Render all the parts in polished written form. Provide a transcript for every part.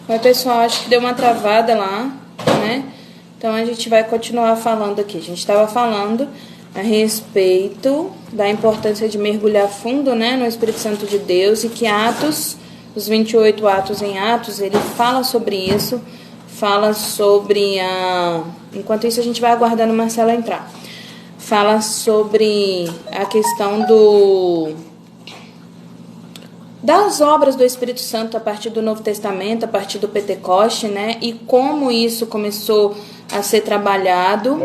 Oi, pessoal, acho que deu uma travada lá, né? Então a gente vai continuar falando aqui. A gente estava falando a respeito da importância de mergulhar fundo, né, no Espírito Santo de Deus, e que Atos, os 28 atos em Atos, ele fala sobre isso, fala sobre a... Enquanto isso a gente vai aguardando o Marcelo entrar. Fala sobre a questão das obras do Espírito Santo a partir do Novo Testamento, a partir do Pentecoste, né? E como isso começou a ser trabalhado.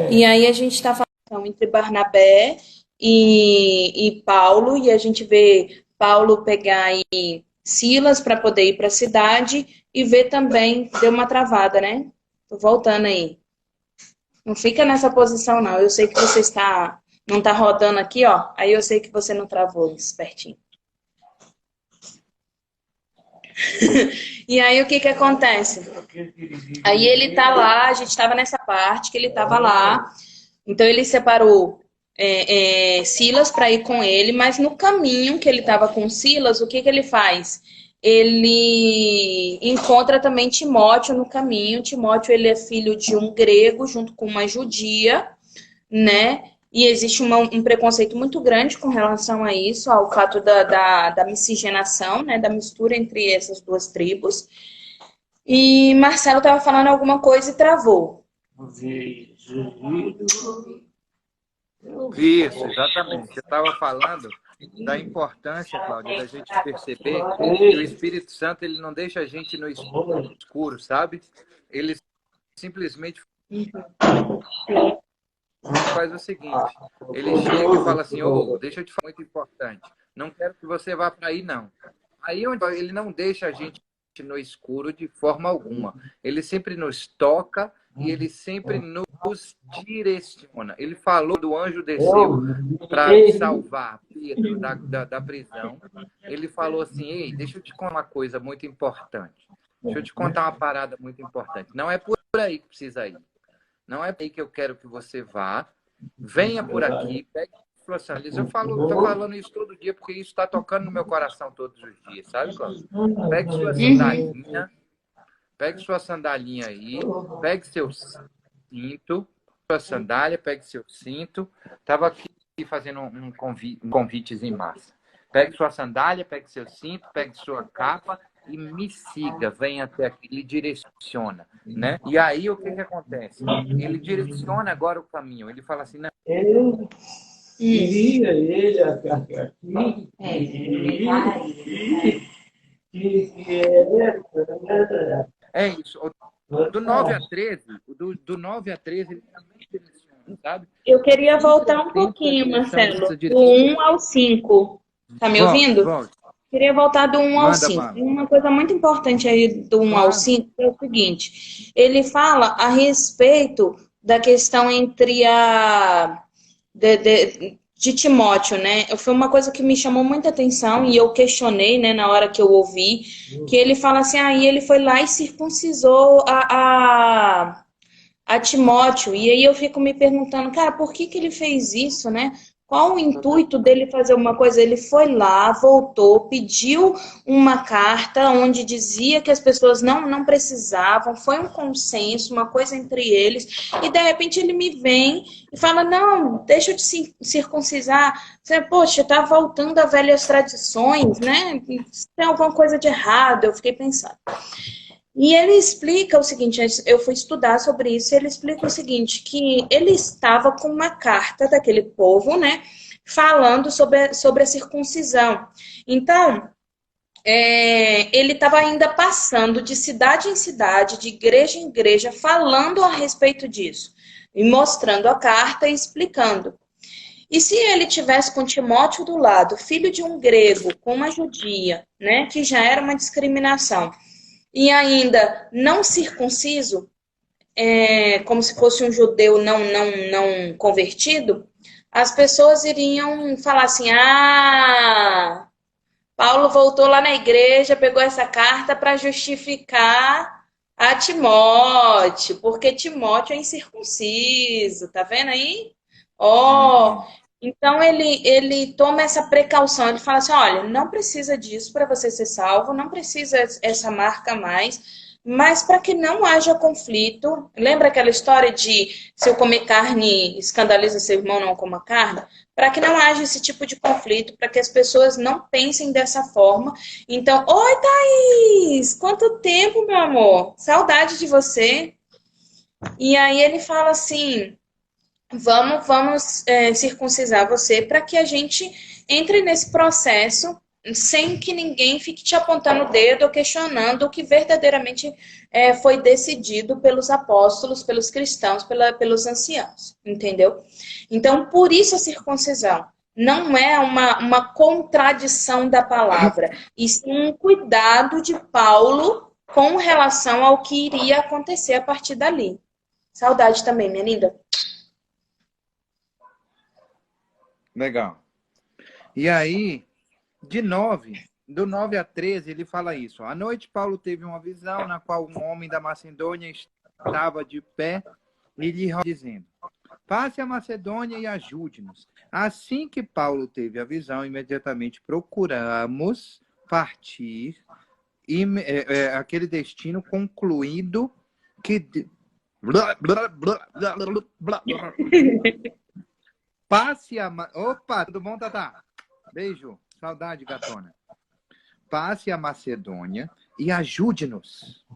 E aí a gente está falando entre Barnabé e Paulo, e a gente vê Paulo pegar aí Silas para poder ir para a cidade, e vê também, deu uma travada, né? Tô voltando aí. Não fica nessa posição, não. Eu sei que você não está rodando aqui, ó. Aí eu sei que você não travou, espertinho. E aí o que acontece? Aí ele tá lá, a gente estava nessa parte que ele estava lá, então ele separou Silas para ir com ele, mas no caminho que ele estava com Silas, o que ele faz? Ele encontra também Timóteo no caminho. Timóteo, ele é filho de um grego junto com uma judia, né? E existe um preconceito muito grande com relação a isso, ao fato da miscigenação, né? Da mistura entre essas duas tribos. E Marcelo estava falando alguma coisa e travou. Isso, exatamente. Eu estava falando da importância, Cláudia, da gente perceber que o Espírito Santo ele não deixa a gente no escuro, sabe? Ele simplesmente faz o seguinte, ele chega e fala assim, deixa eu te falar muito importante, não quero que você vá para aí, não. Aí ele não deixa a gente no escuro de forma alguma. Ele sempre nos toca e ele sempre nos direciona. Ele falou do anjo desceu para salvar Pedro da prisão. Ele falou assim, ei, deixa eu te contar uma coisa muito importante. Deixa eu te contar uma parada muito importante. Não é por aí que precisa ir. Não é por aí que eu quero que você vá. Venha por aqui, pegue sua sandália. Eu estou falando isso todo dia porque isso está tocando no meu coração todos os dias, sabe, Cláudio? Pegue sua sandalinha aí, pegue seu cinto, sua sandália, pegue seu cinto. Estava aqui fazendo um convites em massa. Pegue sua sandália, pegue seu cinto, pegue sua capa e me siga, venha até aqui, ele direciona, né? E aí o que acontece? Ele direciona agora o caminho, ele fala assim, não, é isso. Do 9 a 13, do 9 a 13 ele também direciona, sabe? Eu queria voltar um pouquinho, Marcelo, do 1 ao 5. Tá me ouvindo? Volte. Queria voltar do 1 ao 5. Manda. Uma coisa muito importante aí do 1 ao 5 é o seguinte. Ele fala a respeito da questão entre de Timóteo, né? Foi uma coisa que me chamou muita atenção e eu questionei, né, na hora que eu ouvi, que ele fala assim, e ele foi lá e circuncisou a Timóteo. E aí eu fico me perguntando, cara, por que ele fez isso, né? Qual o intuito dele fazer uma coisa? Ele foi lá, voltou, pediu uma carta onde dizia que as pessoas não precisavam, foi um consenso, uma coisa entre eles, e de repente ele me vem e fala, não, deixa eu te circuncisar. Você, poxa, tá voltando a velhas tradições, né? Tem alguma coisa de errado, eu fiquei pensando. E ele explica o seguinte, eu fui estudar sobre isso, e ele explica o seguinte, que ele estava com uma carta daquele povo, né, falando sobre a circuncisão. Então, ele estava ainda passando de cidade em cidade, de igreja em igreja, falando a respeito disso, e mostrando a carta e explicando. E se ele tivesse com Timóteo do lado, filho de um grego, com uma judia, né, que já era uma discriminação, e ainda não circunciso, como se fosse um judeu não convertido, as pessoas iriam falar assim, Paulo voltou lá na igreja, pegou essa carta para justificar a Timóteo, porque Timóteo é incircunciso, tá vendo aí? Então ele toma essa precaução, ele fala assim, olha, não precisa disso para você ser salvo, não precisa essa marca mais, mas para que não haja conflito, lembra aquela história de se eu comer carne escandaliza seu irmão, não coma carne? Para que não haja esse tipo de conflito, para que as pessoas não pensem dessa forma. Então, oi, Thaís! Quanto tempo, meu amor? Saudade de você. E aí ele fala assim, vamos circuncisar você para que a gente entre nesse processo sem que ninguém fique te apontando o dedo ou questionando o que verdadeiramente foi decidido pelos apóstolos, pelos cristãos, pelos anciãos, entendeu? Então, por isso a circuncisão. Não é uma contradição da palavra, e sim um cuidado de Paulo com relação ao que iria acontecer a partir dali. Saudade também, minha linda. Legal. E aí, do 9 a 13, ele fala isso. À noite, Paulo teve uma visão na qual um homem da Macedônia estava de pé e lhe dizendo, passe a Macedônia e ajude-nos. Assim que Paulo teve a visão, imediatamente procuramos partir aquele destino concluído que... Passe a... Opa, tudo bom, Tatá? Beijo, saudade, gatona. Passe a Macedônia e ajude-nos.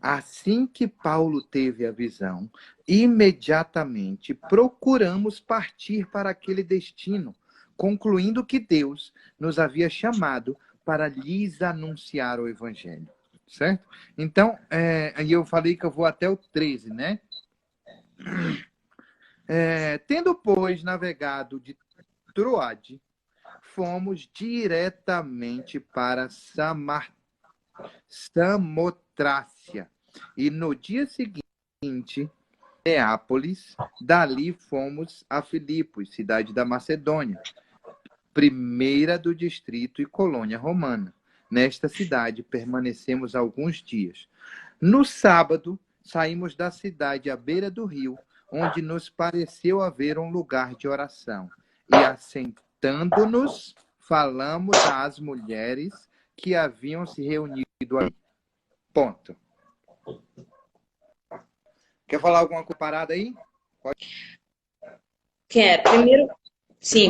Assim que Paulo teve a visão, imediatamente procuramos partir para aquele destino, concluindo que Deus nos havia chamado para lhes anunciar o Evangelho. Certo? Então, eu falei que eu vou até o 13, né? Tendo, pois, navegado de Troade, fomos diretamente para Samotrácia. E no dia seguinte, Neápolis, dali fomos a Filipos, cidade da Macedônia, primeira do distrito e colônia romana. Nesta cidade permanecemos alguns dias. No sábado, saímos da cidade à beira do rio, onde nos pareceu haver um lugar de oração. E assentando-nos, falamos às mulheres que haviam se reunido ali. Ponto. Quer falar alguma parada aí? Pode. Quero.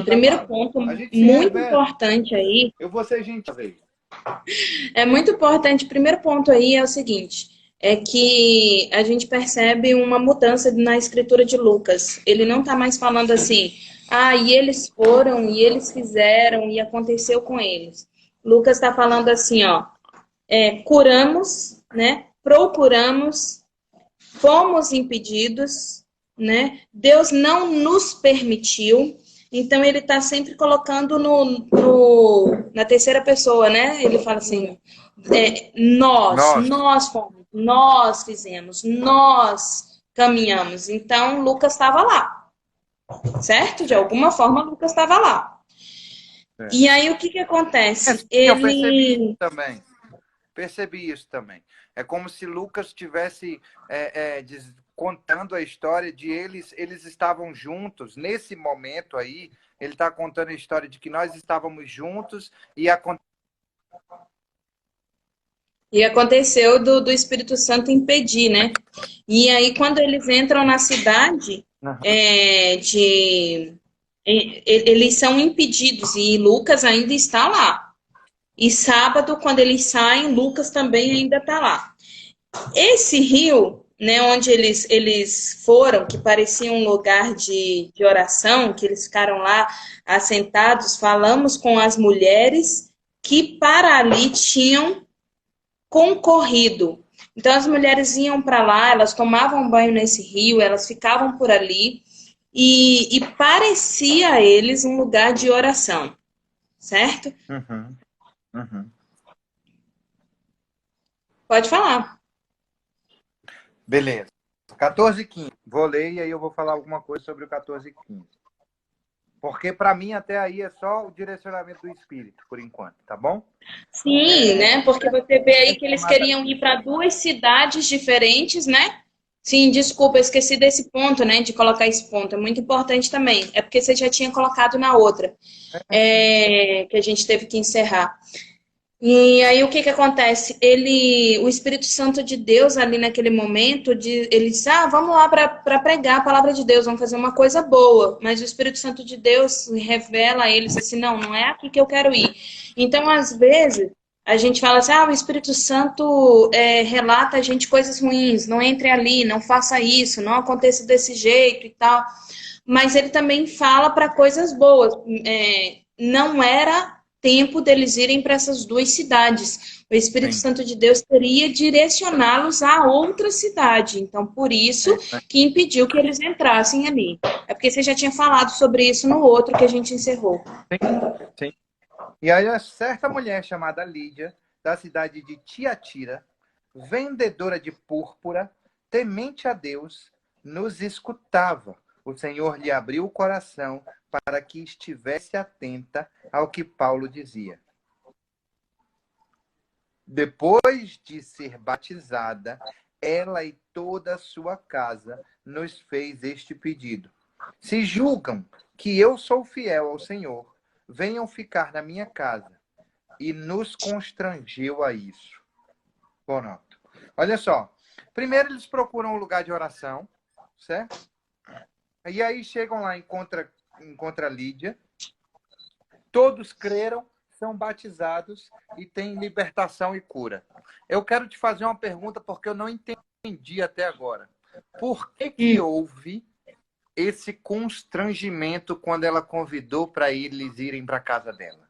Primeiro ponto muito importante aí. Eu vou ser gentil. É muito importante. O primeiro ponto aí é o seguinte: é que a gente percebe uma mudança na escritura de Lucas. Ele não está mais falando assim, e eles foram, e eles fizeram, e aconteceu com eles. Lucas está falando assim, ó, curamos, né? Procuramos, fomos impedidos, né? Deus não nos permitiu. Então, ele está sempre colocando na terceira pessoa, né? Ele fala assim, nós fomos, nós fizemos, nós caminhamos. Então, Lucas estava lá, certo? De alguma forma, Lucas estava lá. E aí, o que acontece? Eu percebi isso também. É como se Lucas estivesse contando a história de eles estavam juntos. Nesse momento aí, ele está contando a história de que nós estávamos juntos e aconteceu do Espírito Santo impedir, né? E aí, quando eles entram na cidade, eles são impedidos e Lucas ainda está lá. E sábado, quando eles saem, Lucas também ainda está lá. Esse rio, né, onde eles foram, que parecia um lugar de oração, que eles ficaram lá assentados, falamos com as mulheres que para ali tinham concorrido. Então, as mulheres iam para lá, elas tomavam banho nesse rio, elas ficavam por ali, e parecia a eles um lugar de oração, certo? Uhum. Pode falar. Beleza. 14 e 15. Vou ler e aí eu vou falar alguma coisa sobre o 14 e 15. Porque para mim até aí é só o direcionamento do Espírito, por enquanto, tá bom? Sim, né? Porque você vê aí que eles queriam ir para 2 cidades diferentes, né? Sim, desculpa, eu esqueci desse ponto, né? De colocar esse ponto. É muito importante também. É porque você já tinha colocado na outra, que a gente teve que encerrar. E aí o que que acontece? O Espírito Santo de Deus ali naquele momento, ele disse: "Ah, vamos lá para pregar a palavra de Deus, vamos fazer uma coisa boa". Mas o Espírito Santo de Deus revela a eles assim: "Não, não é aqui que eu quero ir". Então, às vezes, a gente fala assim: "Ah, o Espírito Santo relata a gente coisas ruins, não entre ali, não faça isso, não aconteça desse jeito e tal". Mas ele também fala para coisas boas. Não era tempo deles irem para essas duas cidades. O Espírito Sim. Santo de Deus queria direcioná-los a outra cidade. Então, por isso que impediu que eles entrassem ali. É porque você já tinha falado sobre isso no outro que a gente encerrou. Sim. E aí, a certa mulher chamada Lídia, da cidade de Tiatira, vendedora de púrpura, temente a Deus, nos escutava. O Senhor lhe abriu o coração para que estivesse atenta ao que Paulo dizia. Depois de ser batizada, ela e toda a sua casa nos fez este pedido: se julgam que eu sou fiel ao Senhor, venham ficar na minha casa. E nos constrangeu a isso. Pronto. Olha só. Primeiro eles procuram um lugar de oração, certo? E aí chegam lá, encontra Lídia. Todos creram, são batizados e têm libertação e cura. Eu quero te fazer uma pergunta porque eu não entendi até agora. Por que houve esse constrangimento quando ela convidou para eles irem para a casa dela?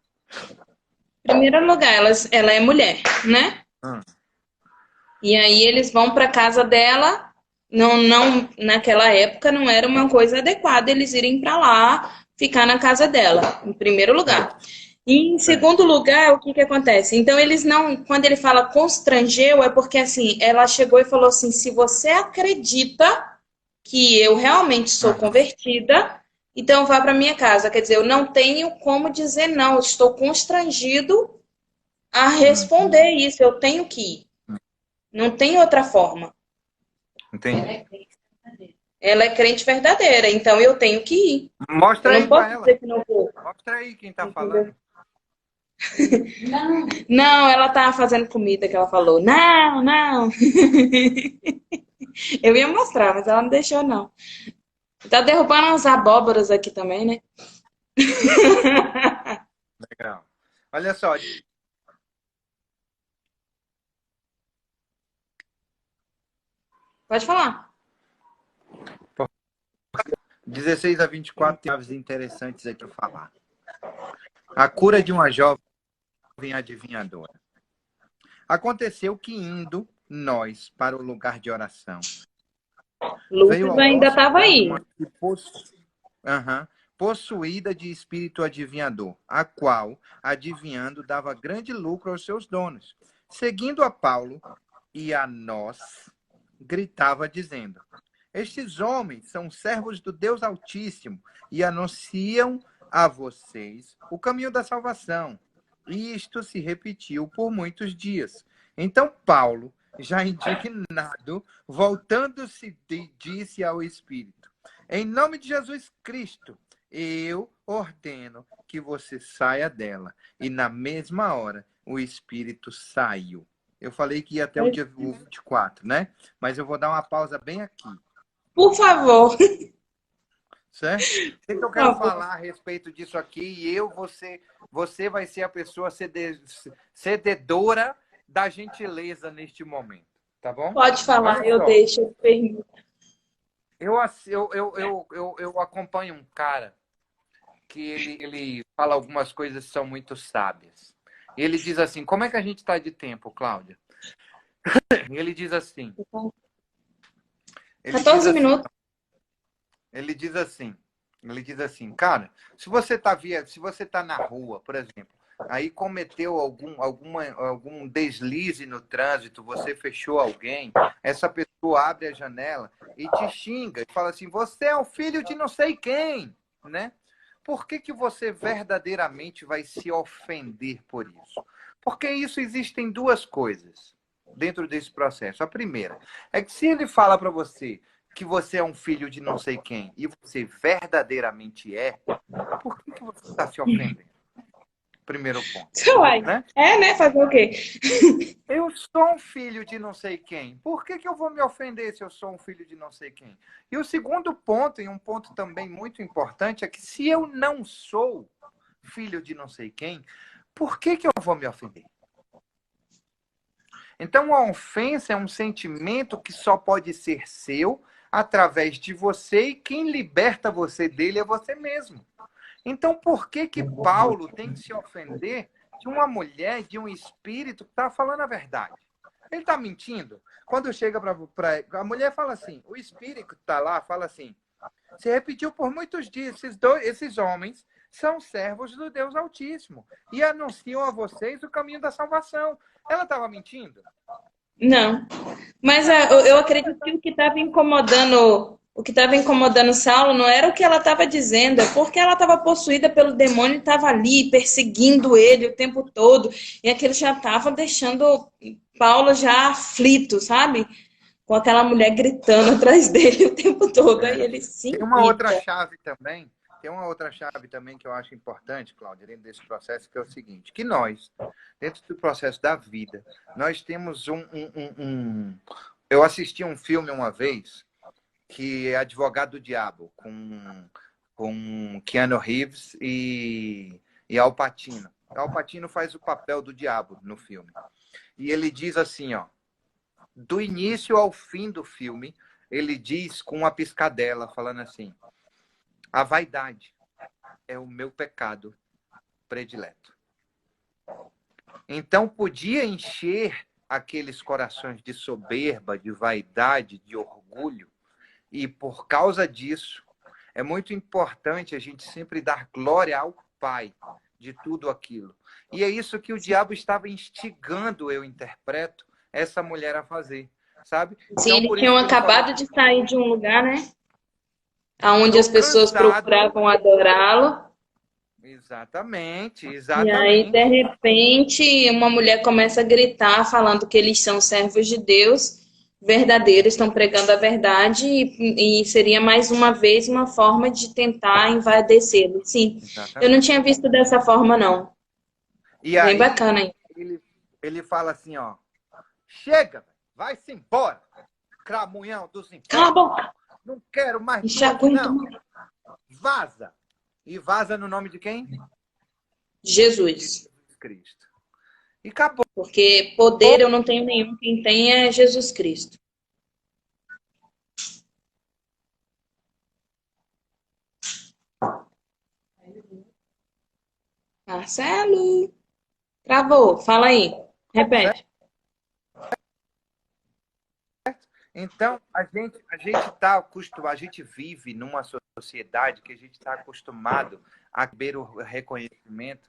Em primeiro lugar, ela é mulher, né? E aí eles vão para casa dela. Não, naquela época não era uma coisa adequada eles irem para lá, ficar na casa dela, em primeiro lugar. E em segundo lugar, o que que acontece? Então eles não, quando ele fala constrangeu, é porque assim, ela chegou e falou assim: "Se você acredita que eu realmente sou convertida, então vá para minha casa". Quer dizer, eu não tenho como dizer não, eu estou constrangido a responder isso, eu tenho que ir. Não tem outra forma. Entendi. Ela é crente verdadeira, então eu tenho que ir. Eu Mostra não aí para posso ela. dizer que não vou. Mostra aí quem está Entendeu? falando. Não, ela tá fazendo comida que ela falou. Não, não. Eu ia mostrar, mas ela não deixou, não. Tá derrubando umas abóboras aqui também, né? Legal. Olha só. Pode falar. 16 a 24 aves interessantes aqui para falar. A cura de uma jovem adivinhadora. Aconteceu que indo nós para o lugar de oração, veio Lucas ao ainda nosso estava encontro aí. uma possuída de espírito adivinhador, a qual, adivinhando, dava grande lucro aos seus donos. Seguindo a Paulo e a nós, gritava dizendo: estes homens são servos do Deus Altíssimo e anunciam a vocês o caminho da salvação. E isto se repetiu por muitos dias. Então Paulo, já indignado, voltando-se, disse ao Espírito: em nome de Jesus Cristo, eu ordeno que você saia dela. E na mesma hora, o Espírito saiu. Eu falei que ia até o dia 24, né? Mas eu vou dar uma pausa bem aqui. Por favor. Certo? O que eu quero falar a respeito disso aqui? E você vai ser a pessoa cededora da gentileza neste momento, tá bom? Pode falar, Olha eu só, deixo. Eu pergunto. eu acompanho um cara que ele fala algumas coisas que são muito sábias. Ele diz assim: como é que a gente está de tempo, Cláudia? Ele diz assim. Ele 14 diz assim. minutos. Ele diz assim, cara, se você tá na rua, por exemplo, aí cometeu algum deslize no trânsito, você fechou alguém, essa pessoa abre a janela e te xinga e fala assim, você é um filho de não sei quem, né? Por que você verdadeiramente vai se ofender por isso? Porque isso existem duas coisas. dentro desse processo. A primeira é que se ele fala para você que você é um filho de não sei quem e você verdadeiramente é, por que você está se ofendendo? Primeiro ponto. Uai. Né? É, né? Fazer o quê? Eu sou um filho de não sei quem. Por que eu vou me ofender se eu sou um filho de não sei quem? E o segundo ponto, e um ponto também muito importante, é que se eu não sou filho de não sei quem, por que eu vou me ofender? Então, a ofensa é um sentimento que só pode ser seu através de você, e quem liberta você dele é você mesmo. Então, por que Paulo tem que se ofender de uma mulher, de um espírito que está falando a verdade? Ele está mentindo? Quando chega para... A mulher fala assim, o espírito que está lá fala assim, se repetiu por muitos dias, esses homens são servos do Deus Altíssimo e anunciam a vocês o caminho da salvação. Ela estava mentindo? Não. Mas eu acredito que o que estava incomodando Saulo não era o que ela estava dizendo, é porque ela estava possuída pelo demônio e estava ali perseguindo ele o tempo todo. E aquele já estava deixando Paulo já aflito, sabe? Com aquela mulher gritando atrás dele o tempo todo. Aí ele se Tem uma outra chave também. Tem uma outra chave também que eu acho importante, Cláudia, dentro desse processo, que é o seguinte, que nós, dentro do processo da vida, nós temos Eu assisti um filme uma vez, que é Advogado do Diabo, com Keanu Reeves e Al Pacino. Al Pacino faz o papel do diabo no filme. E ele diz assim, ó, do início ao fim do filme, ele diz com uma piscadela, falando assim, a vaidade é o meu pecado predileto. Então, podia encher aqueles corações de soberba, de vaidade, de orgulho. E, por causa disso, é muito importante a gente sempre dar glória ao Pai de tudo aquilo. E é isso que o diabo estava instigando, eu interpreto, essa mulher a fazer, sabe? Sim, Então, eles tinham acabado de sair de um lugar, né? Onde as pessoas procuravam adorá-lo. Exatamente, E exatamente. aí, de repente, uma mulher começa a gritar, falando que eles são servos de Deus, verdadeiros, estão pregando a verdade, e seria mais uma vez uma forma de tentar envaidecê-lo. Sim, exatamente. Eu não tinha visto dessa forma, não. E bem aí, bacana, hein? Ele fala assim, ó, chega, vai-se embora, cramunhão dos infernos. Cala a boca! Não quero mais Já aguento não. Vaza. E vaza no nome de quem? Jesus. Jesus Cristo. E acabou. Porque poder eu não tenho nenhum. Quem tem é Jesus Cristo. Marcelo. Travou. Fala aí. Repete. Então, a gente está acostumado, a gente vive numa sociedade que a gente está acostumado a ver o reconhecimento.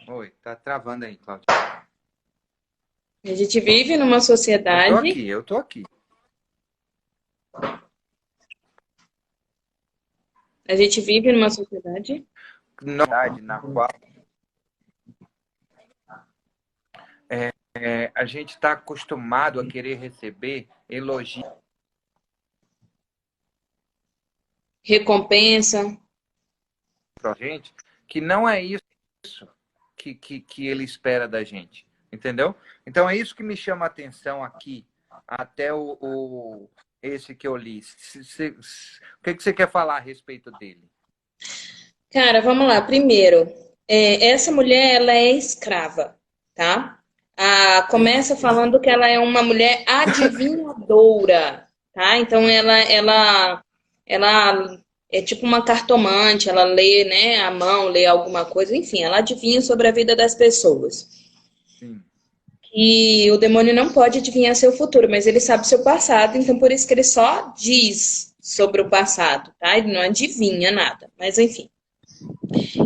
Oi, tá travando aí, Cláudia. A gente vive numa sociedade... Eu tô aqui. A gente vive numa sociedade... Na qual a gente está acostumado a querer receber elogio. Recompensa. Pra gente, que não é isso que ele espera da gente. Entendeu? Então é isso que me chama a atenção aqui, até esse que eu li. O que você quer falar a respeito dele? Cara, vamos lá. Primeiro, essa mulher, ela é escrava, tá? Começa falando que ela é uma mulher adivinhadora, tá? Então, ela é tipo uma cartomante, ela lê, né, a mão, lê alguma coisa, enfim, ela adivinha sobre a vida das pessoas. Sim. E o demônio não pode adivinhar seu futuro, mas ele sabe seu passado, então por isso que ele só diz sobre o passado, tá? Ele não adivinha nada, mas enfim.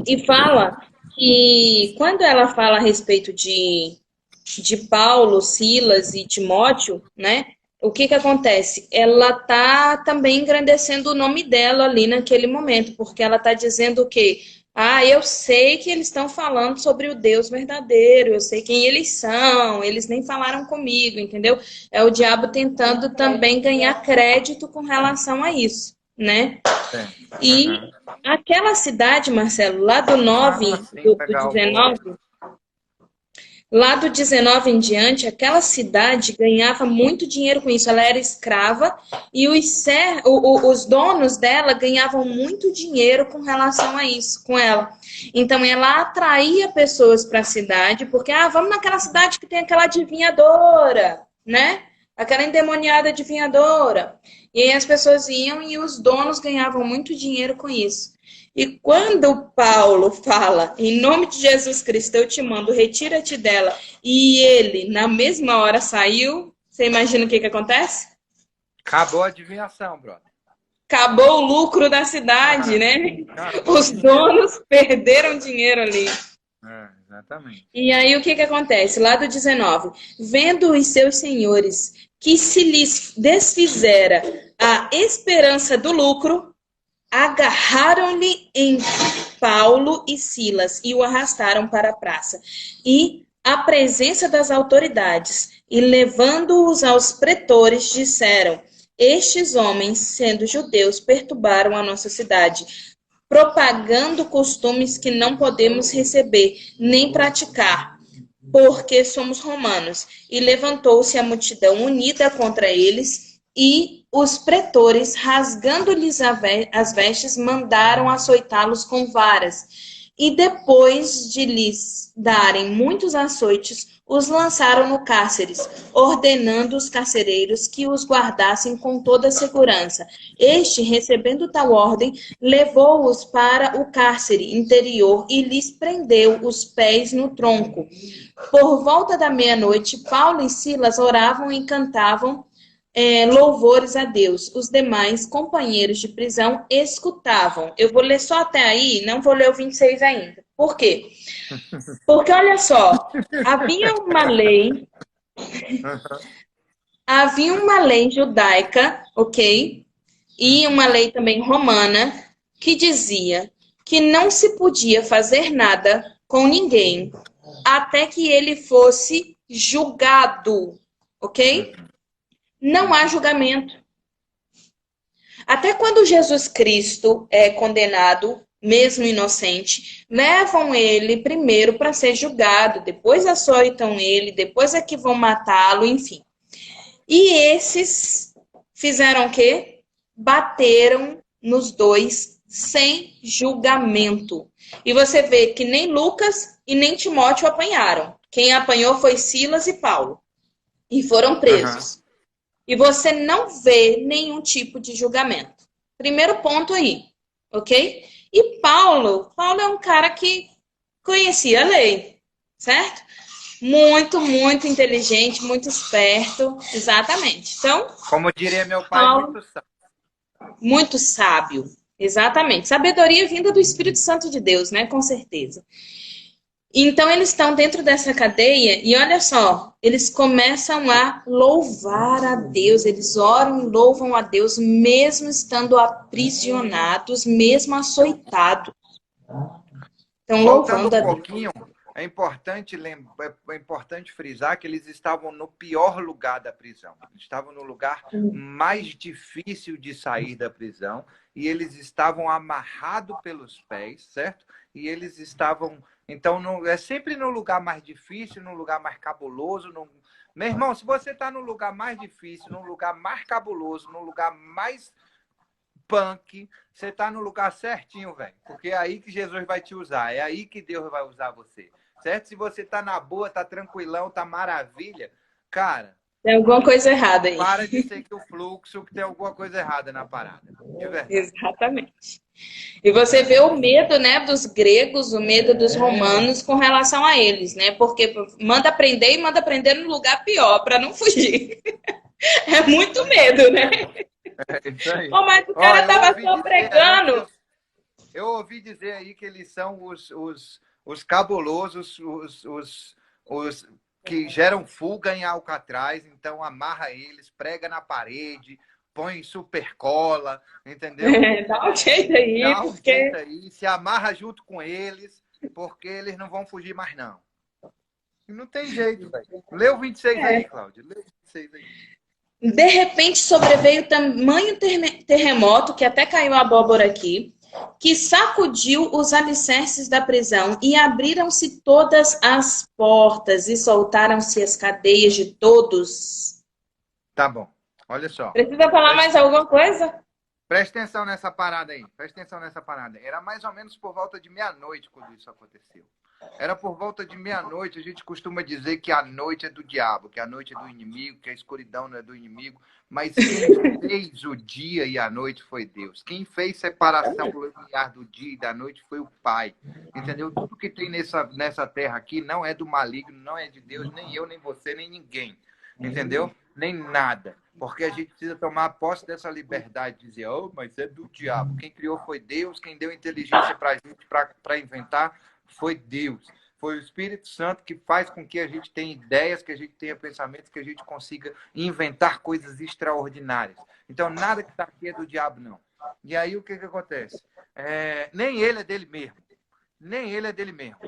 E fala que quando ela fala a respeito de Paulo, Silas e Timóteo, né? O que acontece? Ela tá também engrandecendo o nome dela ali naquele momento, porque ela tá dizendo que Ah, eu sei que eles estão falando sobre o Deus verdadeiro, eu sei quem eles são, eles nem falaram comigo, entendeu? É o diabo tentando também ganhar crédito com relação a isso, né? Sim. E Uhum. aquela cidade, Marcelo, lá do Ah, 9, sim, do legal, boa. 19, lá do 19 em diante, aquela cidade ganhava muito dinheiro com isso. Ela era escrava e os donos dela ganhavam muito dinheiro com relação a isso, com ela. Então, ela atraía pessoas para a cidade, porque, vamos naquela cidade que tem aquela adivinhadora, né? Aquela endemoniada adivinhadora. E aí as pessoas iam e os donos ganhavam muito dinheiro com isso. E quando Paulo fala, em nome de Jesus Cristo, eu te mando, retira-te dela, e ele, na mesma hora, saiu, você imagina o que acontece? Acabou a adivinhação, brother. Acabou o lucro da cidade, né? Acabou o Os dinheiro. donos perderam dinheiro ali. Exatamente. E aí o que acontece? Lá do 19, vendo os seus senhores que se lhes desfizera a esperança do lucro, agarraram-lhe em Paulo e Silas e o arrastaram para a praça. E à presença das autoridades, e levando-os aos pretores, disseram: Estes homens, sendo judeus, perturbaram a nossa cidade, propagando costumes que não podemos receber nem praticar, porque somos romanos. E levantou-se a multidão unida contra eles, e os pretores, rasgando-lhes as vestes, mandaram açoitá-los com varas. E depois de lhes darem muitos açoites, os lançaram no cárceres, ordenando os carcereiros que os guardassem com toda a segurança. Este, recebendo tal ordem, levou-os para o cárcere interior e lhes prendeu os pés no tronco. Por volta da meia-noite, Paulo e Silas oravam e cantavam louvores a Deus. Os demais companheiros de prisão escutavam. Eu vou ler só até aí, não vou ler o 26 ainda. Por quê? Porque, olha só, havia uma lei, havia uma lei judaica, ok? E uma lei também romana, que dizia que não se podia fazer nada com ninguém até que ele fosse julgado, ok? Não há julgamento. Até quando Jesus Cristo é condenado, mesmo inocente, levam ele primeiro para ser julgado, depois açoitam ele, depois é que vão matá-lo, enfim. E esses fizeram o quê? Bateram nos dois sem julgamento. E você vê que nem Lucas e nem Timóteo apanharam. Quem apanhou foi Silas e Paulo. E foram Uhum. presos. E você não vê nenhum tipo de julgamento. Primeiro ponto aí, ok? E Paulo é um cara que conhecia a lei, certo? Muito, muito inteligente, muito esperto, exatamente. Então, Como diria meu pai, Paulo, muito sábio. muito sábio, exatamente. Sabedoria vinda do Espírito Santo de Deus, né? Com certeza. Então, eles estão dentro dessa cadeia e olha só, eles começam a louvar a Deus, eles oram e louvam a Deus, mesmo estando aprisionados, mesmo açoitados. Estão Voltando louvando um a Deus. pouquinho, é importante frisar que eles estavam no pior lugar da prisão. Eles estavam no lugar mais difícil de sair da prisão e eles estavam amarrados pelos pés, certo? E eles estavam... Então, é sempre no lugar mais difícil, no lugar mais cabuloso. Meu irmão, se você está no lugar mais difícil, no lugar mais cabuloso, no lugar mais punk, você tá no lugar certinho, velho. Porque é aí que Jesus vai te usar. É aí que Deus vai usar você. Certo? Se você tá na boa, tá tranquilão, tá maravilha, cara, Tem alguma coisa errada aí. para de seguir o fluxo, que tem alguma coisa errada na parada. De verdade. Exatamente. E você vê o medo, né, dos gregos, o medo dos romanos com relação a eles, né? Porque manda prender e manda prender no lugar pior para não fugir. É muito medo, né? É isso aí. Pô, mas o Ó, cara tava só pregando. eu ouvi dizer aí que eles são os cabulosos, os que geram fuga em Alcatraz, então amarra eles, prega na parede, põe super cola, entendeu? Dá um jeito aí, Dá um porque... jeito aí, se amarra junto com eles, porque eles não vão fugir mais, não. Não tem jeito, velho. Lê o 26 aí, Cláudio. Lê o 26 aí. De repente sobreveio tamanho terremoto, que até caiu a abóbora aqui, que sacudiu os alicerces da prisão e abriram-se todas as portas e soltaram-se as cadeias de todos. Tá bom. Olha só. Precisa falar mais alguma coisa? Presta atenção nessa parada aí. Presta atenção nessa parada. Era mais ou menos por volta de meia-noite quando isso aconteceu. Era por volta de meia-noite. A gente costuma dizer que a noite é do diabo, que a noite é do inimigo, que a escuridão não é do inimigo. Mas quem fez o dia e a noite foi Deus. Quem fez separação linear do dia e da noite foi o Pai. Entendeu? Tudo que tem nessa terra aqui não é do maligno, não é de Deus, nem eu, nem você, nem ninguém. Entendeu? Nem nada. Porque a gente precisa tomar posse dessa liberdade de dizer, oh, mas é do diabo. Quem criou foi Deus, quem deu inteligência para a gente para inventar foi Deus. Foi o Espírito Santo que faz com que a gente tenha ideias, que a gente tenha pensamentos, que a gente consiga inventar coisas extraordinárias. Então, nada que está aqui é do diabo, não. E aí, o que acontece? Nem ele é dele mesmo. Nem ele é dele mesmo.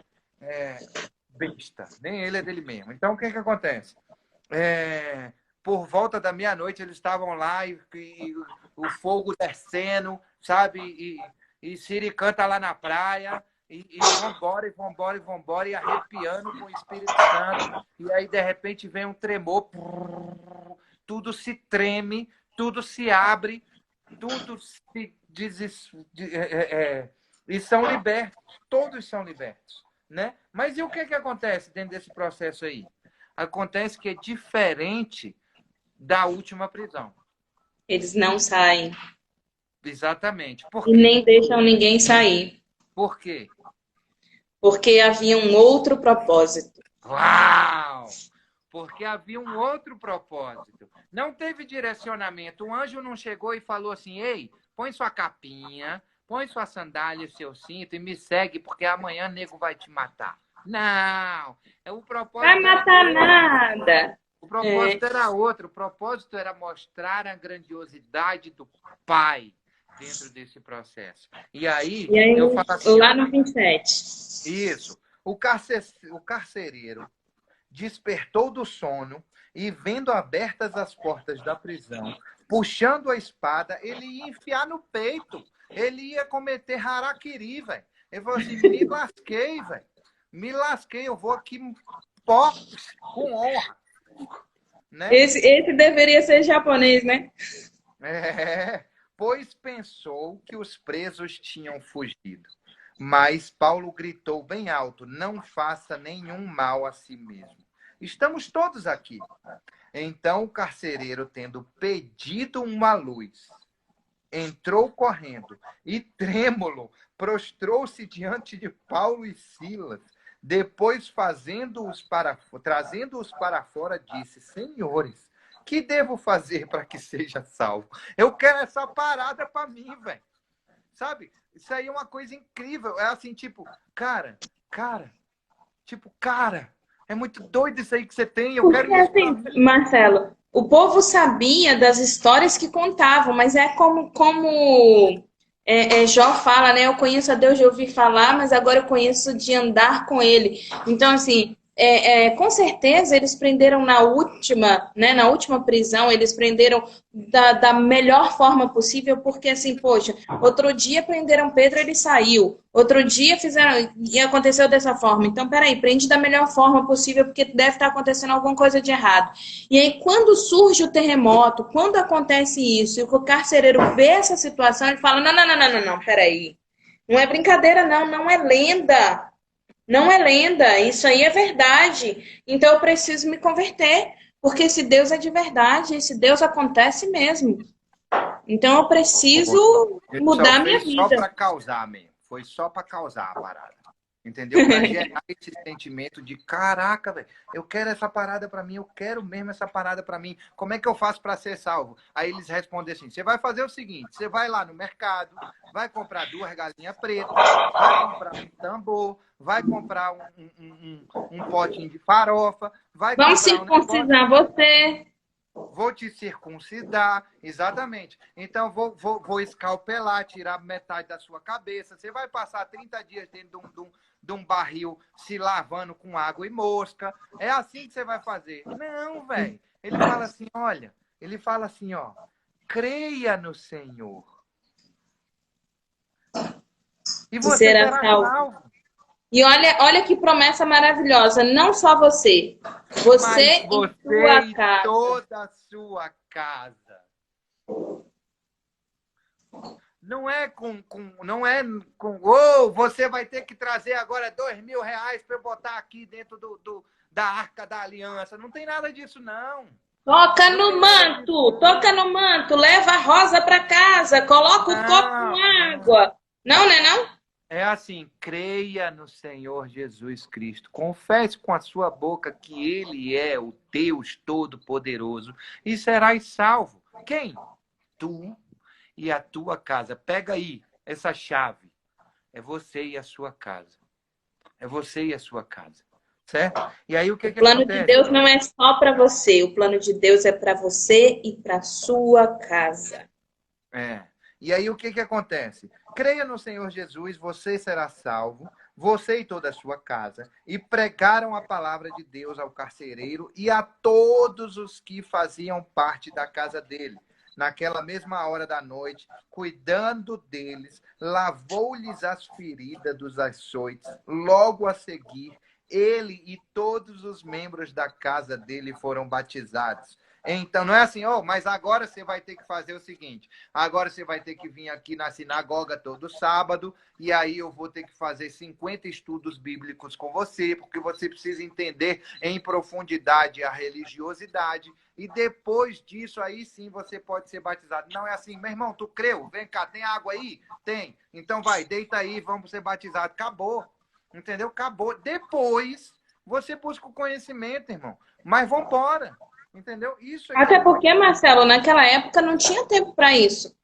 Besta. Nem ele é dele mesmo. Então, o que acontece? Por volta da meia-noite, eles estavam lá e o fogo descendo, sabe? E Siri canta lá na praia. E vambora, e arrepiando com o Espírito Santo. E aí, de repente, vem um tremor. Tudo se treme, tudo se abre, tudo se e são libertos. Todos são libertos, né? Mas e o que acontece dentro desse processo aí? Acontece que é diferente da última prisão. Eles não saem. Exatamente. Por quê? E nem deixam ninguém sair. Por quê? Porque havia um outro propósito. Uau! Porque havia um outro propósito. Não teve direcionamento. O anjo não chegou e falou assim, ei, põe sua capinha, põe sua sandália, seu cinto e me segue, porque amanhã nego vai te matar. Não! O propósito Vai matar nada. O propósito era outro. O propósito era mostrar a grandiosidade do Pai dentro desse processo. E aí eu falo assim, lá no 27. Isso. O carcereiro despertou do sono e, vendo abertas as portas da prisão, puxando a espada, ele ia enfiar no peito. Ele ia cometer harakiri, velho. Ele falou assim, me lasquei, velho. Me lasquei, eu vou aqui com honra. Né? Esse deveria ser japonês, né? Pois pensou que os presos tinham fugido. Mas Paulo gritou bem alto, não faça nenhum mal a si mesmo. Estamos todos aqui. Então o carcereiro, tendo pedido uma luz, entrou correndo e, trêmulo, prostrou-se diante de Paulo e Silas. Depois, trazendo-os para fora, disse, senhores, que devo fazer para que seja salvo? Eu quero essa parada para mim, velho. Sabe? Isso aí é uma coisa incrível. É assim, tipo, cara, é muito doido isso aí que você tem. Eu quero isso pra mim. Marcelo, o povo sabia das histórias que contavam, mas é como Jó fala, né? Eu conheço a Deus de ouvir falar, mas agora eu conheço de andar com Ele. Então, assim, com certeza eles prenderam na última prisão, eles prenderam da melhor forma possível, porque assim, poxa, outro dia prenderam Pedro, ele saiu. Outro dia fizeram e aconteceu dessa forma. Então, peraí, prende da melhor forma possível, porque deve estar acontecendo alguma coisa de errado. E aí, quando surge o terremoto, quando acontece isso, e o carcereiro vê essa situação, ele fala, não, peraí. Não é brincadeira, não é lenda. Não é lenda, isso aí é verdade. Então eu preciso me converter, porque esse Deus é de verdade, esse Deus acontece mesmo. Então eu preciso mudar minha vida. Só para causar mesmo. Foi só para causar a parada. Entendeu? Para gerar esse sentimento de caraca, velho, eu quero essa parada para mim, eu quero mesmo essa parada para mim. Como é que eu faço para ser salvo? Aí eles respondem assim: você vai fazer o seguinte, você vai lá no mercado, vai comprar 2 galinhas pretas, vai comprar um tambor, vai comprar um potinho de farofa, vai Vamos comprar circuncidar você. vou te circuncidar, exatamente. Então, vou escalpelar, tirar metade da sua cabeça. Você vai passar 30 dias dentro de um barril se lavando com água e mosca. É assim que você vai fazer. Não, velho. Ele fala assim, olha, ele fala assim, ó, creia no Senhor. E você será salvo. E olha que promessa maravilhosa. Não só você. Você e sua casa. Toda a sua casa. Não é você vai ter que trazer agora R$2.000 para eu botar aqui dentro da Arca da Aliança. Não tem nada disso, não. Toca no manto, leva a rosa para casa, coloca o copo com água. Não, né, não? É assim, creia no Senhor Jesus Cristo. Confesse com a sua boca que Ele é o Deus Todo-Poderoso e serás salvo. Quem? Tu e a tua casa. Pega aí essa chave. É você e a sua casa. É você e a sua casa. Certo? E aí o que acontece? O plano de Deus não é só para você. O plano de Deus é para você e para sua casa. E aí o que acontece? Creia no Senhor Jesus, você será salvo, você e toda a sua casa. E pregaram a palavra de Deus ao carcereiro e a todos os que faziam parte da casa dele. Naquela mesma hora da noite, cuidando deles, lavou-lhes as feridas dos açoites. Logo a seguir, ele e todos os membros da casa dele foram batizados. Então, não é assim, mas agora você vai ter que fazer o seguinte, agora você vai ter que vir aqui na sinagoga todo sábado, e aí eu vou ter que fazer 50 estudos bíblicos com você, porque você precisa entender em profundidade a religiosidade, e depois disso, aí sim, você pode ser batizado. Não é assim, meu irmão, tu creu? Vem cá, tem água aí? Tem. Então vai, deita aí, vamos ser batizados. Acabou. Entendeu? Acabou. Depois, você busca o conhecimento, irmão. Mas vambora. Entendeu? Isso é Até porque, Marcelo, naquela época não tinha tempo para isso.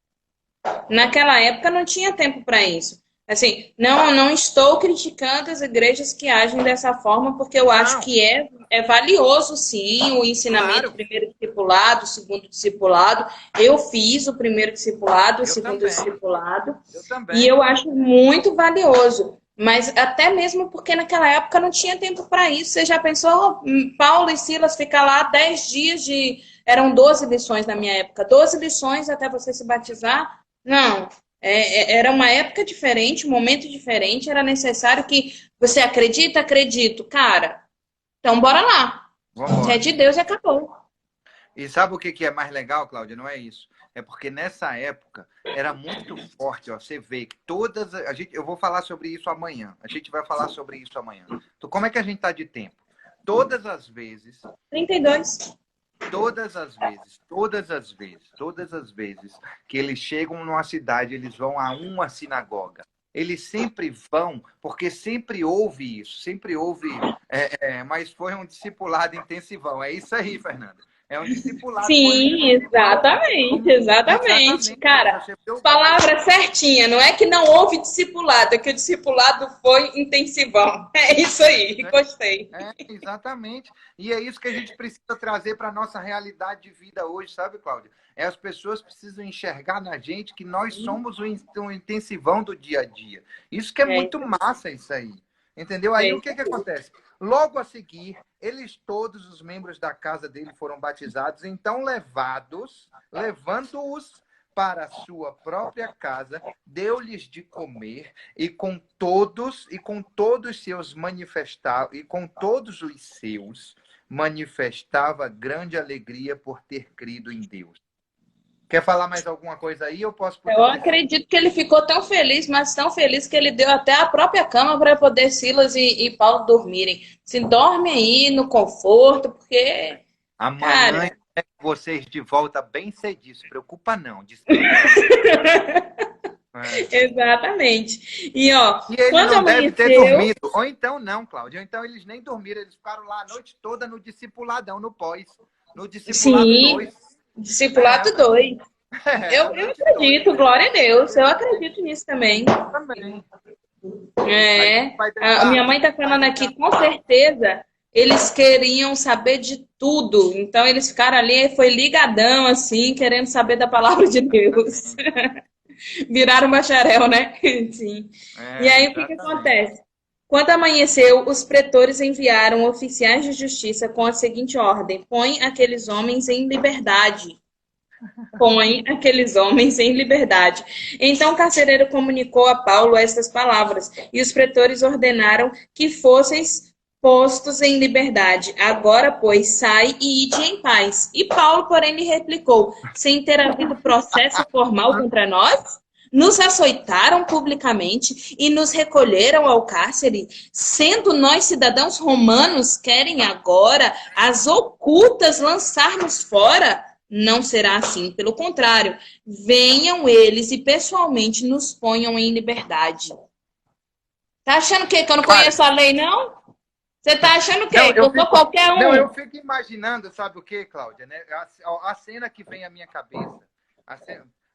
Naquela época não tinha tempo para isso. Assim, não estou criticando as igrejas que agem dessa forma, porque eu acho que é valioso, sim, o ensinamento, claro. Primeiro discipulado, segundo discipulado. Eu fiz o primeiro discipulado, o segundo discipulado. Eu também. E eu acho muito valioso. Mas até mesmo porque naquela época não tinha tempo para isso. Você já pensou, Paulo e Silas ficar lá 10 dias de... Eram 12 lições na minha época. 12 lições até você se batizar? Não. Era uma época diferente, um momento diferente. Era necessário que... Você acredita? Acredito. Cara, então bora lá. Vamos. Se é de Deus, acabou. E sabe o que é mais legal, Cláudia? Não é isso. É porque nessa época era muito forte, ó. Você vê que todas... eu vou falar sobre isso amanhã. A gente vai falar sobre isso amanhã. Então, como é que a gente tá de tempo? Todas as vezes... 32. Todas as vezes que eles chegam numa cidade, eles vão a uma sinagoga. Eles sempre vão, porque sempre houve isso. Sempre houve... mas foi um discipulado intensivão. É isso aí, Fernanda. É um discipulado. Sim, exatamente. Cara, palavra certinha. Não é que não houve discipulado, é que o discipulado foi intensivão. É isso aí, gostei. Exatamente. E é isso que a gente precisa trazer para a nossa realidade de vida hoje, sabe, Cláudia? As pessoas precisam enxergar na gente que nós somos o intensivão do dia a dia. Isso que é muito massa, isso aí. Entendeu? Aí o que acontece? Logo a seguir, todos os membros da casa dele foram batizados, então levando-os para a sua própria casa, deu-lhes de comer, e com todos os seus manifestava grande alegria por ter crido em Deus. Quer falar mais alguma coisa aí? Eu posso... Eu acredito que ele ficou tão feliz, mas tão feliz que ele deu até a própria cama para poder Silas e Paulo dormirem. Se dorme aí no conforto, porque... Amanhã é vocês de volta bem cedinho. Se preocupa não. Exatamente. E ele quando não deve ter dormido. Ou então não, Cláudia. Ou então eles nem dormiram. Eles ficaram lá a noite toda no discipuladão, no pós. No discipulado 2. Discipulado 2. Eu acredito, glória a Deus. Eu acredito nisso também. Também. A minha mãe está falando aqui, com certeza, Eles queriam saber de tudo. Então, eles ficaram ali, foi ligadão, assim, querendo saber da palavra de Deus. Exatamente. Viraram bacharel, né? Sim. E aí, o que que Exatamente. acontece? Quando amanheceu, os pretores enviaram oficiais de justiça com a seguinte ordem: põe aqueles homens em liberdade. Põe aqueles homens em liberdade. Então o carcereiro comunicou a Paulo estas palavras, e os pretores ordenaram que fosseis postos em liberdade. Agora, pois, sai e ide em paz. E Paulo, porém, lhe replicou: sem ter havido processo formal contra nós? Nos açoitaram publicamente e nos recolheram ao cárcere, sendo nós cidadãos romanos, querem agora, às ocultas, lançar-nos fora? Não será assim, pelo contrário, venham eles e pessoalmente nos ponham em liberdade. Tá achando o quê? Que eu não Cara, conheço a lei, não? Você tá achando o não, quê? Que eu sou qualquer eu um? fico imaginando, sabe o que, Cláudia? Né? A cena que vem à minha cabeça, a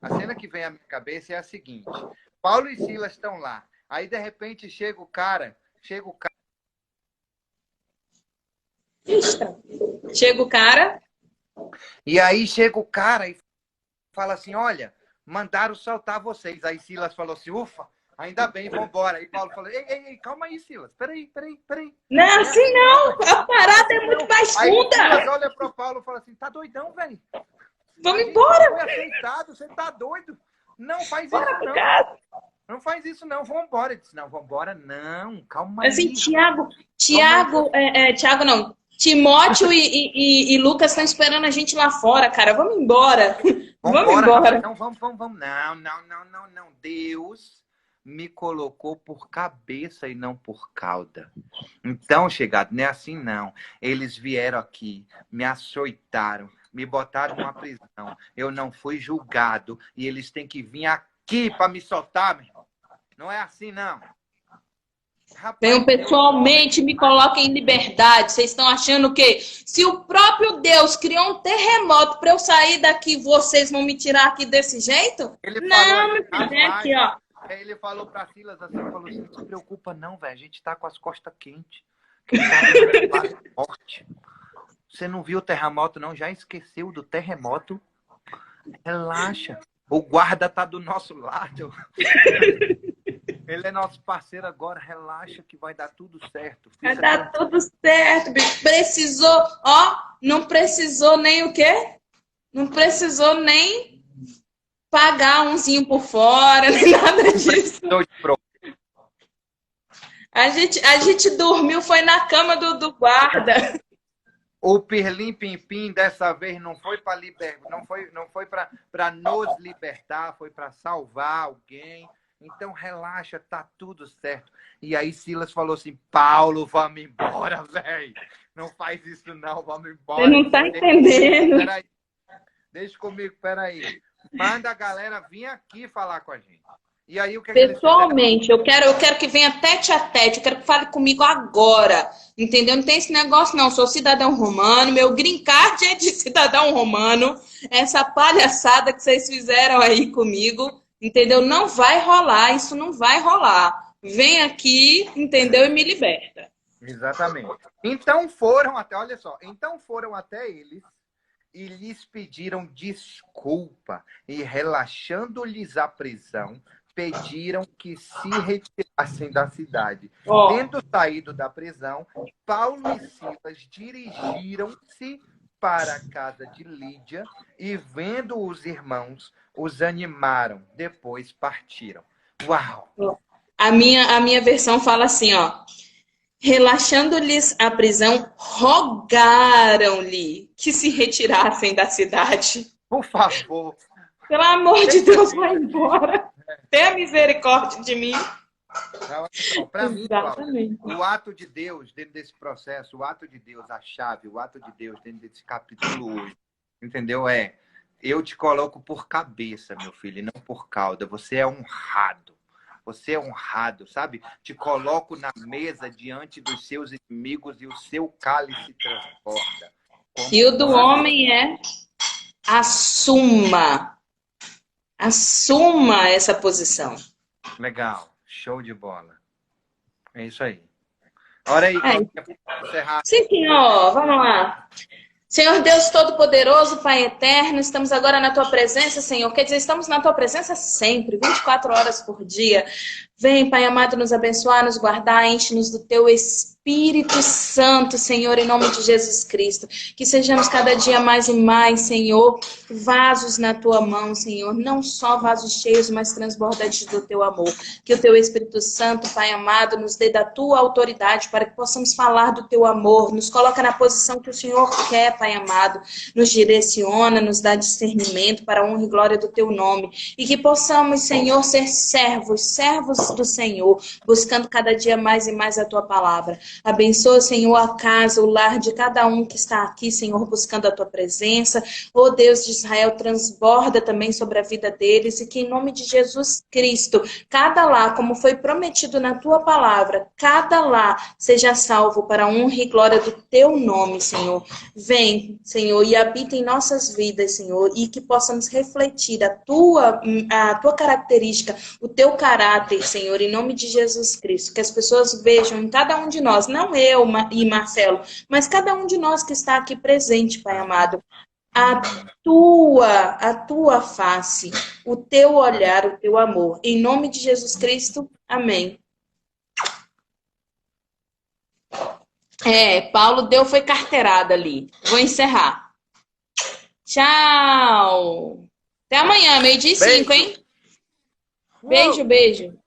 cena que vem à minha cabeça é a seguinte: Paulo e Silas estão lá. Aí, de repente, chega o cara. Chega o cara. E aí chega o cara e fala assim: olha, mandaram soltar vocês. Aí Silas falou assim: ufa, ainda bem, vambora. Aí Paulo falou: ei, calma aí, Silas, peraí. Não é Não é assim assim não, não, velho. a Não é parada é assim muito não. mais Aí Silas funda. olha para Paulo e fala assim: tá doidão, velho? Vamos A gente só foi embora, aceitado, você tá doido? Não faz bora isso pra não. casa. Não faz isso não, vambora. Ele disse: não, vambora não, calma Assim, aí. Calma aí. Tiago não, Timóteo e Lucas estão esperando a gente lá fora, cara, vamos embora. Vamos Vambora, rapaz. embora. Não, vamos. Não. Deus me colocou por cabeça e não por cauda. Então, chegado, não é assim, não. Eles vieram aqui, me açoitaram, me botaram numa prisão. Eu não fui julgado e eles têm que vir aqui para me soltar, meu irmão. Não é assim, não. Venham Rapaz, Deus é pessoalmente, me demais. coloquem em liberdade. Vocês estão achando o quê? Se o próprio Deus criou um terremoto para eu sair daqui, vocês vão me tirar aqui desse jeito? Ele falou Não, assim, meu filho, vem aqui, rapaz. ó. Ele falou para Silas assim, falou assim: não se preocupa não, velho. A gente tá com as costas quentes. Quem tá vindo de lá é forte. Você não viu o terremoto, não? Já esqueceu do terremoto? Relaxa. O guarda tá do nosso lado. Ele é nosso parceiro agora. Relaxa que vai dar tudo certo. Vai Fica dar tranquilo. tudo certo, bicho. Precisou, ó, não precisou nem o quê? Não precisou nem pagar umzinho por fora, nem nada disso. A gente dormiu, foi na cama do guarda. O Pirlim Pimpim dessa vez não foi para não foi para nos libertar, foi para salvar alguém. Então relaxa, tá tudo certo. E aí Silas falou assim: Paulo, vamos embora, velho. Não faz isso não, vamos Você embora. não tá entendendo. Peraí, deixa comigo, peraí. Manda a galera vir aqui falar com a gente. E aí o que é que eles fizeram? Pessoalmente, eu quero que venha tete a tete, eu quero que fale comigo agora. Entendeu? Não tem esse negócio, não. Eu sou cidadão romano, meu green card é de cidadão romano. Essa palhaçada que vocês fizeram aí comigo, entendeu? Não vai rolar, isso não vai rolar. Vem aqui, entendeu? E me liberta. Exatamente. Então foram até, olha só, então foram até eles e lhes pediram desculpa e relaxando-lhes a prisão, pediram que se retirassem da cidade. Ó, Tendo saído da prisão, Paulo e Silas dirigiram-se para a casa de Lídia e, vendo os irmãos, os animaram. Depois partiram. Uau! a minha versão fala assim, ó. Relaxando-lhes a prisão, rogaram-lhe que se retirassem da cidade. Por favor, Pelo amor de deixa Deus, a vai gente aqui. embora. Tenha misericórdia de mim. Para mim, Cláudia, Exatamente. o ato de Deus dentro desse processo, o ato de Deus, a chave, o ato de Deus dentro desse capítulo hoje, entendeu? Eu te coloco por cabeça, meu filho, e não por cauda. Você é honrado. Você é honrado, sabe? Te coloco na mesa diante dos seus inimigos e o seu cálice transborda. E Como o do homem é assuma. Assuma essa posição. legal, show de bola. É isso aí. Ora aí, Ai, Cláudia, para encerrar. sim, senhor. Vamos lá. Senhor Deus Todo-Poderoso, Pai Eterno, estamos agora na Tua presença, Senhor. Quer dizer, estamos na Tua presença sempre, 24 horas por dia. Vem, Pai amado, nos abençoar, nos guardar, enche-nos do Teu Espírito Santo, Senhor, em nome de Jesus Cristo. Que sejamos cada dia mais e mais, Senhor, vasos na Tua mão, Senhor. Não só vasos cheios, mas transbordantes do Teu amor. Que o Teu Espírito Santo, Pai amado, nos dê da Tua autoridade para que possamos falar do Teu amor. Nos coloca na posição que o Senhor quer, Pai amado. Nos direciona, nos dá discernimento para a honra e glória do Teu nome. E que possamos, Senhor, ser servos do Senhor, buscando cada dia mais e mais a Tua palavra. Abençoa, Senhor, a casa, o lar de cada um que está aqui, Senhor, buscando a Tua presença. Ó Deus de Israel, transborda também sobre a vida deles e que em nome de Jesus Cristo, cada lar, como foi prometido na Tua palavra, cada lar seja salvo para a honra e glória do Teu nome, Senhor. Vem, Senhor, e habita em nossas vidas, Senhor, e que possamos refletir a tua característica, o Teu caráter, Senhor, em nome de Jesus Cristo. Que as pessoas vejam em cada um de nós, não eu e Marcelo, mas cada um de nós que está aqui presente, Pai amado, a tua face, o Teu olhar, o Teu amor. Em nome de Jesus Cristo, amém. Paulo foi carteirada ali. Vou encerrar. Tchau. Até amanhã, 12:05, hein? Beijo, beijo.